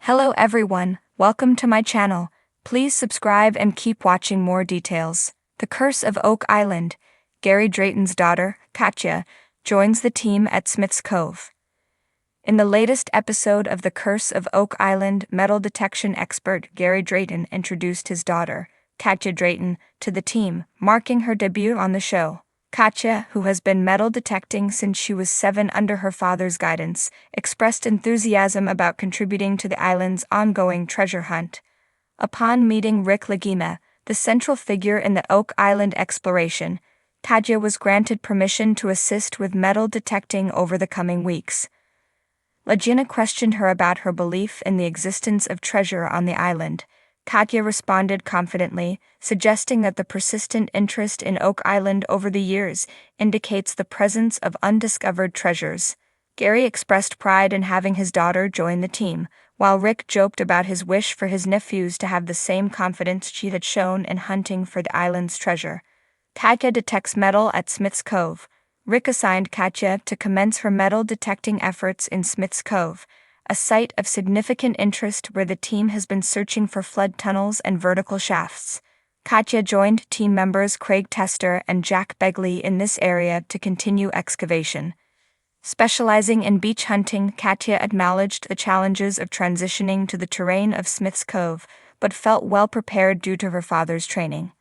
Hello everyone, welcome to my channel. Please subscribe and keep watching more details. The Curse of Oak Island. Gary Drayton's daughter, Katya, joins the team at Smith's Cove. In the latest episode of The Curse of Oak Island, metal detection expert Gary Drayton introduced his daughter, Katya Drayton, to the team, marking her debut on the show. Katya, who has been metal detecting since she was 7 under her father's guidance, expressed enthusiasm about contributing to the island's ongoing treasure hunt. Upon meeting Rick Lagima, the central figure in the Oak Island exploration, Katya was granted permission to assist with metal detecting over the coming weeks. Lagina questioned her about her belief in the existence of treasure on the island. Katya responded confidently, suggesting that the persistent interest in Oak Island over the years indicates the presence of undiscovered treasures. Gary expressed pride in having his daughter join the team, while Rick joked about his wish for his nephews to have the same confidence she had shown in hunting for the island's treasure. Katya detects metal at Smith's Cove. Rick assigned Katya to commence her metal detecting efforts in Smith's Cove, a site of significant interest where the team has been searching for flood tunnels and vertical shafts. Katya joined team members Craig Tester and Jack Begley in this area to continue excavation. Specializing in beach hunting, Katya acknowledged the challenges of transitioning to the terrain of Smith's Cove, but felt well prepared due to her father's training.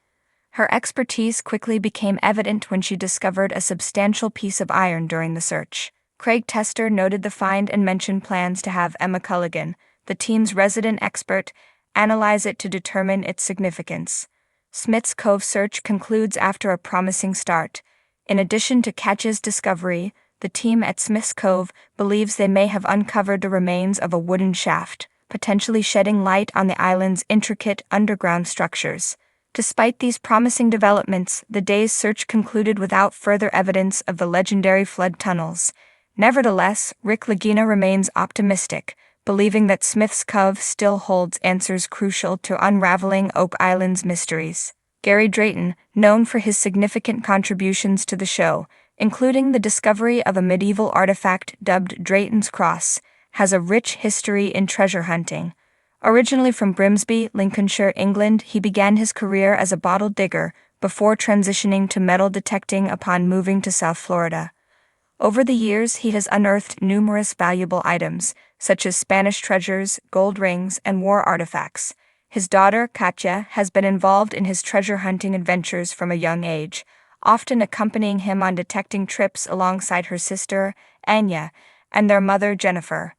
Her expertise quickly became evident when she discovered a substantial piece of iron during the search. Craig Tester noted the find and mentioned plans to have Emma Culligan, the team's resident expert, analyze it to determine its significance. Smith's Cove search concludes after a promising start. In addition to Katya's discovery, the team at Smith's Cove believes they may have uncovered the remains of a wooden shaft, potentially shedding light on the island's intricate underground structures. Despite these promising developments, the day's search concluded without further evidence of the legendary flood tunnels. Nevertheless, Rick Lagina remains optimistic, believing that Smith's Cove still holds answers crucial to unraveling Oak Island's mysteries. Gary Drayton, known for his significant contributions to the show, including the discovery of a medieval artifact dubbed Drayton's Cross, has a rich history in treasure hunting. Originally from Grimsby, Lincolnshire, England, he began his career as a bottle digger before transitioning to metal detecting upon moving to South Florida. Over the years, he has unearthed numerous valuable items, such as Spanish treasures, gold rings, and war artifacts. His daughter, Katya, has been involved in his treasure hunting adventures from a young age, often accompanying him on detecting trips alongside her sister, Anya, and their mother, Jennifer.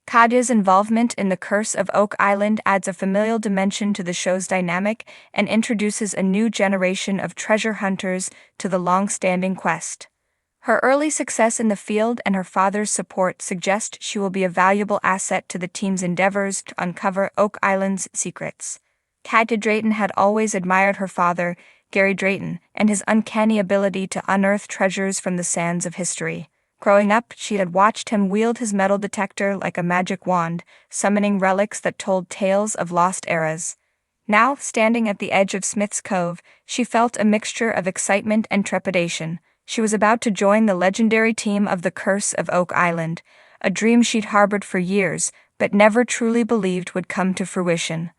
Katya's involvement in The Curse of Oak Island adds a familial dimension to the show's dynamic and introduces a new generation of treasure hunters to the long-standing quest. Her early success in the field and her father's support suggest she will be a valuable asset to the team's endeavors to uncover Oak Island's secrets. Katya Drayton had always admired her father, Gary Drayton, and his uncanny ability to unearth treasures from the sands of history. Growing up, she had watched him wield his metal detector like a magic wand, summoning relics that told tales of lost eras. Now, standing at the edge of Smith's Cove, she felt a mixture of excitement and trepidation. She was about to join the legendary team of The Curse of Oak Island, a dream she'd harbored for years, but never truly believed would come to fruition.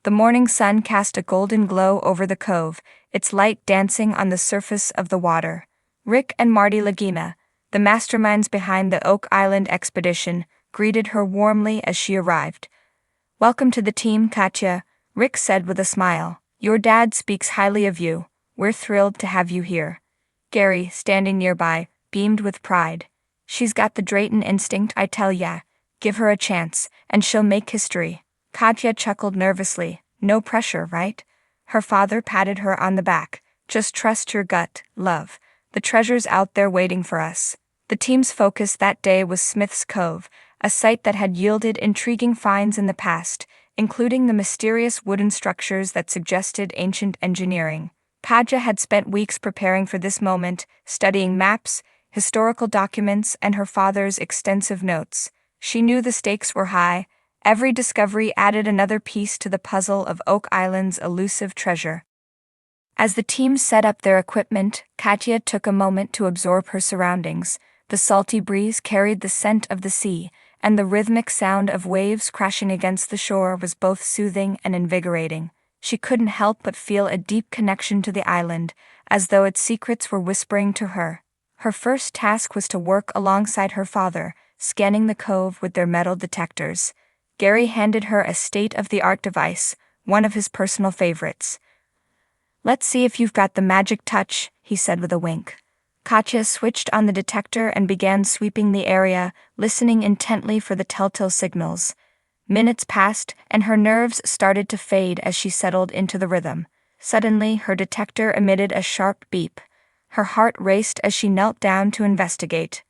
The morning sun cast a golden glow over the cove, its light dancing on the surface of the water. Rick and Marty Lagima, the masterminds behind the Oak Island expedition, greeted her warmly as she arrived. "Welcome to the team, Katya," Rick said with a smile. "Your dad speaks highly of you. We're thrilled to have you here." Gary, standing nearby, beamed with pride. "She's got the Drayton instinct, I tell ya. Give her a chance, and she'll make history." Katya chuckled nervously. "No pressure, right?" Her father patted her on the back. "Just trust your gut, love. The treasure's out there waiting for us." The team's focus that day was Smith's Cove, a site that had yielded intriguing finds in the past, including the mysterious wooden structures that suggested ancient engineering. Katya had spent weeks preparing for this moment, studying maps, historical documents, and her father's extensive notes. She knew the stakes were high. Every discovery added another piece to the puzzle of Oak Island's elusive treasure. As the team set up their equipment, Katya took a moment to absorb her surroundings. The salty breeze carried the scent of the sea, and the rhythmic sound of waves crashing against the shore was both soothing and invigorating. She couldn't help but feel a deep connection to the island, as though its secrets were whispering to her. Her first task was to work alongside her father, scanning the cove with their metal detectors. Gary handed her a state-of-the-art device, one of his personal favorites. "Let's see if you've got the magic touch," he said with a wink. Katya switched on the detector and began sweeping the area, listening intently for the telltale signals. Minutes passed, and her nerves started to fade as she settled into the rhythm. Suddenly, her detector emitted a sharp beep. Her heart raced as she knelt down to investigate.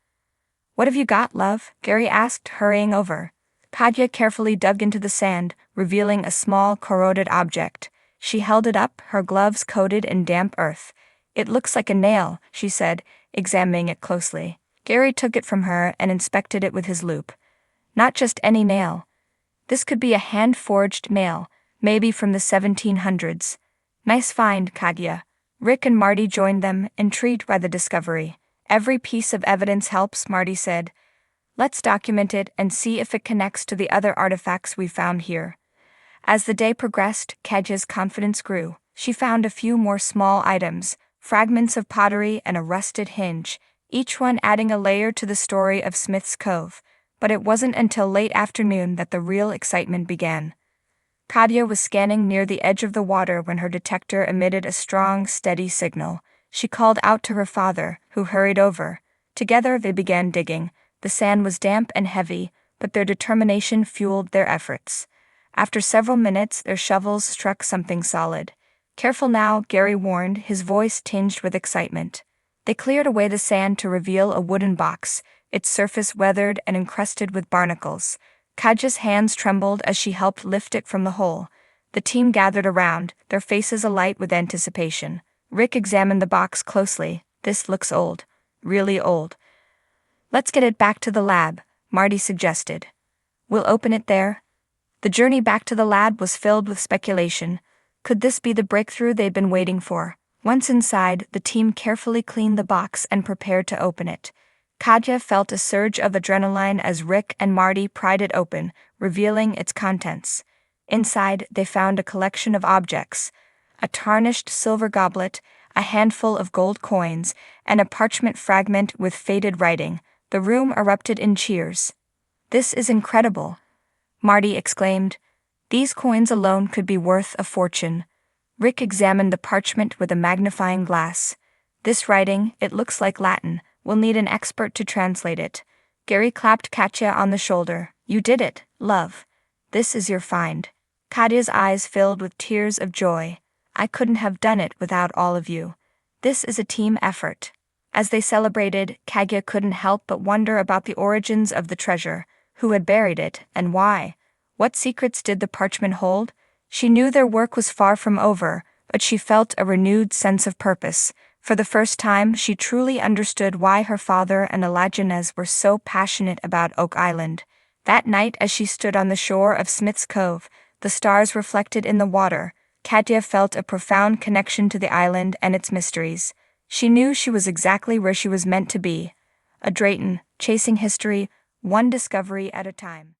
"What have you got, love?" Gary asked, hurrying over. Katya carefully dug into the sand, revealing a small, corroded object. She held it up, her gloves coated in damp earth. "It looks like a nail," she said, examining it closely. Gary took it from her and inspected it with his loupe. Not just any nail. This could be a hand-forged nail, maybe from the 1700s. "Nice find, Katya." Rick and Marty joined them, intrigued by the discovery. "Every piece of evidence helps," Marty said. "Let's document it and see if it connects to the other artifacts we found here." As the day progressed, Katya's confidence grew. She found a few more small items, fragments of pottery and a rusted hinge, each one adding a layer to the story of Smith's Cove. But it wasn't until late afternoon that the real excitement began. Katya was scanning near the edge of the water when her detector emitted a strong, steady signal. She called out to her father, who hurried over. Together they began digging. The sand was damp and heavy, but their determination fueled their efforts. After several minutes, their shovels struck something solid. "Careful now," Gary warned, his voice tinged with excitement. They cleared away the sand to reveal a wooden box, its surface weathered and encrusted with barnacles. Katya's hands trembled as she helped lift it from the hole. The team gathered around, their faces alight with anticipation. Rick examined the box closely. "This looks old. Really old." "Let's get it back to the lab," Marty suggested. "We'll open it there." The journey back to the lab was filled with speculation. Could this be the breakthrough they'd been waiting for? Once inside, the team carefully cleaned the box and prepared to open it. Katya felt a surge of adrenaline as Rick and Marty pried it open, revealing its contents. Inside, they found a collection of objects: a tarnished silver goblet, a handful of gold coins, and a parchment fragment with faded writing. The room erupted in cheers. "This is incredible," Marty exclaimed. "These coins alone could be worth a fortune." Rick examined the parchment with a magnifying glass. "This writing, it looks like Latin. We'll need an expert to translate it." Gary clapped Katya on the shoulder. "You did it, love. This is your find." Katya's eyes filled with tears of joy. "I couldn't have done it without all of you. This is a team effort." As they celebrated, Katya couldn't help but wonder about the origins of the treasure. Who had buried it, and why? What secrets did the parchment hold? She knew their work was far from over, but she felt a renewed sense of purpose. For the first time, she truly understood why her father and Alajanez were so passionate about Oak Island. That night, as she stood on the shore of Smith's Cove, the stars reflected in the water, Katya felt a profound connection to the island and its mysteries. She knew she was exactly where she was meant to be, a Drayton, chasing history, one discovery at a time.